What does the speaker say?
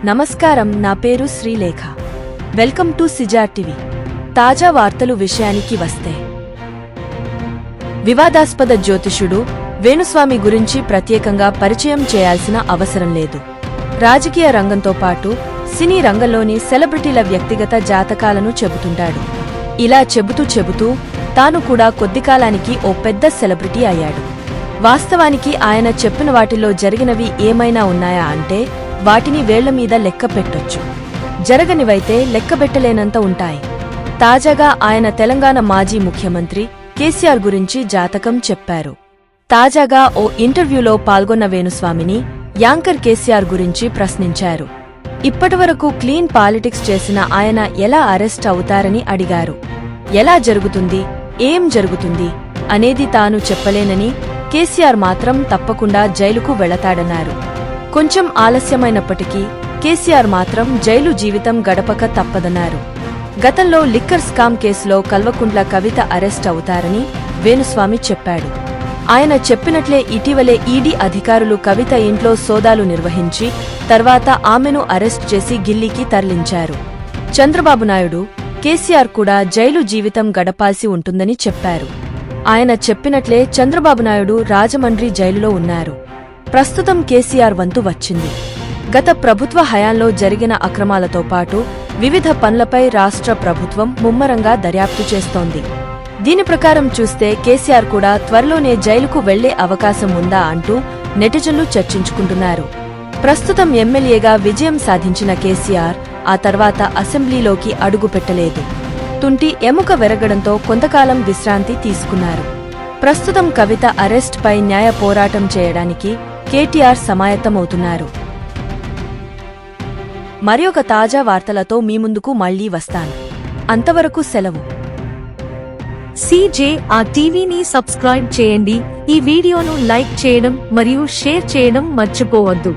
నమస్కారం, నా పేరు శ్రీలేఖ. వెల్కమ్ టు సిజార్ టీవీ. తాజా వార్తలు విషయానికి వస్తే, వివాదాస్పద జ్యోతిషుడు వేణుస్వామి గురించి ప్రత్యేకంగా పరిచయం చేయాల్సిన అవసరం లేదు. రాజకీయ రంగంతో పాటు సినీ రంగంలోని సెలబ్రిటీల వ్యక్తిగత జాతకాలను చెబుతుంటాడు. ఇలా చెబుతూ తాను కూడా కొద్దికాలానికి ఓ పెద్ద సెలబ్రిటీ అయ్యాడు. వాస్తవానికి ఆయన చెప్పిన వాటిలో జరిగినవి ఏమైనా ఉన్నాయా అంటే వాటిని వేళ్లమీద లెక్క పెట్టొచ్చు. జరగనివైతే లెక్కబెట్టలేనంత ఉంటాయి. తాజాగా ఆయన తెలంగాణ మాజీ ముఖ్యమంత్రి కేసీఆర్ గురించి జాతకం చెప్పారు. తాజాగా ఓ ఇంటర్వ్యూలో పాల్గొన్న వేణుస్వామిని యాంకర్ కేసీఆర్ గురించి ప్రశ్నించారు. ఇప్పటివరకు క్లీన్ పాలిటిక్స్ చేసిన ఆయన ఎలా అరెస్ట్ అవుతారని అడిగారు. ఎలా జరుగుతుంది, ఏం జరుగుతుంది అనేది తాను చెప్పలేనని, కేసీఆర్ మాత్రం తప్పకుండా జైలుకు వెళతాడన్నారు. కొంచెం ఆలస్యమైనప్పటికీ కేసీఆర్ మాత్రం జైలు జీవితం గడపక తప్పదన్నారు. గతంలో లిక్కర్ స్కామ్ కేసులో కల్వకుంట్ల కవిత అరెస్ట్ అవుతారని వేణుస్వామి చెప్పాడు. ఆయన చెప్పినట్లే ఇటీవలే ఈడీ అధికారులు కవిత ఇంట్లో సోదాలు నిర్వహించి తర్వాత ఆమెను అరెస్ట్ చేసి ఢిల్లీకి తరలించారు. చంద్రబాబు నాయుడు, కేసీఆర్ కూడా జైలు జీవితం గడపాల్సి ఉంటుందని చెప్పారు. ఆయన చెప్పినట్లే చంద్రబాబు నాయుడు రాజమండ్రి జైలులో ఉన్నారు. ప్రస్తుతం కేసీఆర్ వంతు వచ్చింది. గత ప్రభుత్వ హయాంలో జరిగిన అక్రమాలతో పాటు వివిధ పనులపై రాష్ట్ర ప్రభుత్వం ముమ్మరంగా దర్యాప్తు చేస్తోంది. దీని ప్రకారం చూస్తే కేసీఆర్ కూడా త్వరలోనే జైలుకు వెళ్లే అవకాశం ఉందా అంటూ నెటిజన్లు చర్చించుకుంటున్నారు. ప్రస్తుతం ఎమ్మెల్యేగా విజయం సాధించిన కేసీఆర్ ఆ తర్వాత అసెంబ్లీలోకి అడుగుపెట్టలేదు. తుంటి ఎముక వెరగడంతో కొంతకాలం విశ్రాంతి తీసుకున్నారు. ప్రస్తుతం కవిత అరెస్ట్ పై న్యాయ పోరాటం చేయడానికి కేటీఆర్ సమాయత్తమవుతున్నారు. మరొక తాజా వార్తలతో మీ ముందుకు మళ్లీ వస్తాను. అంతవరకు సెలవు. సిజేఆర్ టీవీని సబ్స్క్రైబ్ చేయండి. ఈ వీడియోను లైక్ చేయడం మరియు షేర్ చేయడం మర్చిపోవద్దు.